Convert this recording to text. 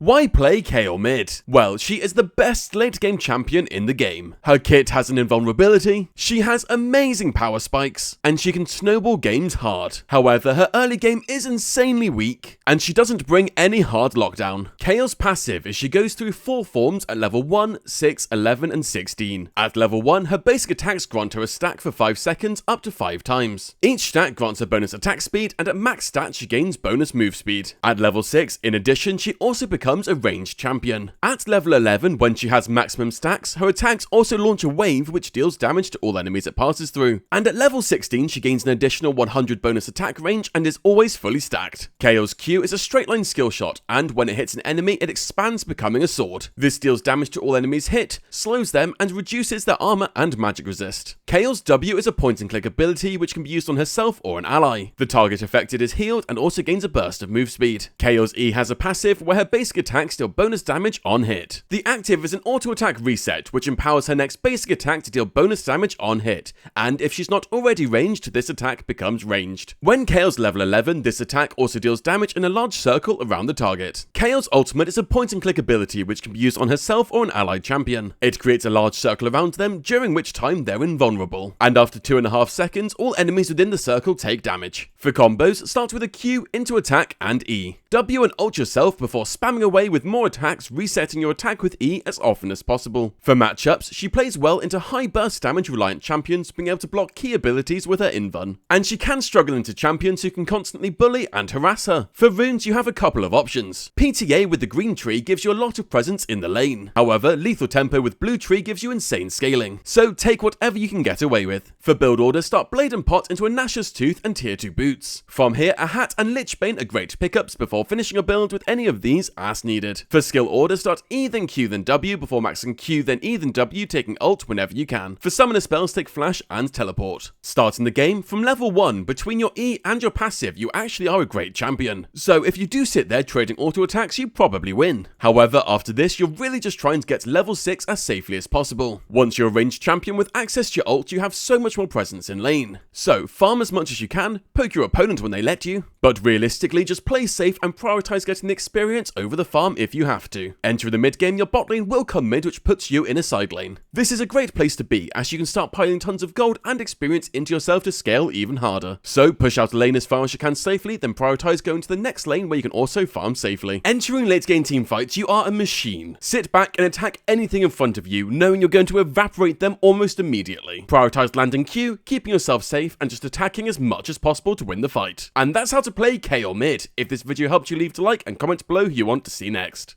Why play Kayle Mid? Well, she is the best late game champion in the game. Her kit has an invulnerability, she has amazing power spikes, and she can snowball games hard. However, her early game is insanely weak, and she doesn't bring any hard lockdown. Kayle's passive is she goes through 4 forms at level 1, 6, 11, and 16. At level 1, her basic attacks grant her a stack for 5 seconds up to 5 times. Each stack grants her bonus attack speed, and at max stats she gains bonus move speed. At level 6, in addition, she also becomes a ranged champion. At level 11, when she has maximum stacks, her attacks also launch a wave which deals damage to all enemies it passes through. And at level 16, she gains an additional 100 bonus attack range and is always fully stacked. Kayle's Q is a straight line skill shot, and when it hits an enemy, it expands, becoming a sword. This deals damage to all enemies hit, slows them, and reduces their armor and magic resist. Kayle's W is a point and click ability which can be used on herself or an ally. The target affected is healed and also gains a burst of move speed. Kayle's E has a passive where her basic attacks deal bonus damage on hit. The active is an auto attack reset which empowers her next basic attack to deal bonus damage on hit, and if she's not already ranged, this attack becomes ranged. When Kayle's level 11, this attack also deals damage in a large circle around the target. Kayle's ultimate is a point and click ability which can be used on herself or an allied champion. It creates a large circle around them, during which time they're invulnerable, and after 2.5 seconds, all enemies within the circle take damage. For combos, start with a Q, into attack, and E. W and ult yourself before spamming away with more attacks, resetting your attack with E as often as possible. For matchups, she plays well into high burst damage reliant champions, being able to block key abilities with her invuln. And she can struggle into champions who can constantly bully and harass her. For runes, you have a couple of options. PTA with the green tree gives you a lot of presence in the lane. However, lethal tempo with blue tree gives you insane scaling. So take whatever you can get away with. For build order, start Blade and Pot into a Nashor's Tooth and tier 2 boots. From here, a hat and Lichbane are great pickups before finishing a build with any of these as needed. For skill order, start E then Q then W before maxing Q then E then W, taking ult whenever you can. For summoner spells, take flash and teleport. Starting the game from level 1, between your E and your passive, you actually are a great champion. So if you do sit there trading auto attacks, you probably win. However, after this, you're really just trying to get to level 6 as safely as possible. Once you're a ranged champion with access to your ult, you have so much more presence in lane. So farm as much as you can, poke your opponent when they let you, but realistically just play safe and prioritize getting the experience over the farm if you have to. Enter the mid game, your bot lane will come mid, which puts you in a side lane. This is a great place to be, as you can start piling tons of gold and experience into yourself to scale even harder. So push out a lane as far as you can safely, then prioritize going to the next lane where you can also farm safely. Entering late game team fights, you are a machine. Sit back and attack anything in front of you, knowing you're going to evaporate them almost immediately. Prioritize landing Q, keeping yourself safe, and just attacking as much as possible to win the fight. And that's how to play Kayle Mid. If this video helped you, leave a like and comment below who you want to see next.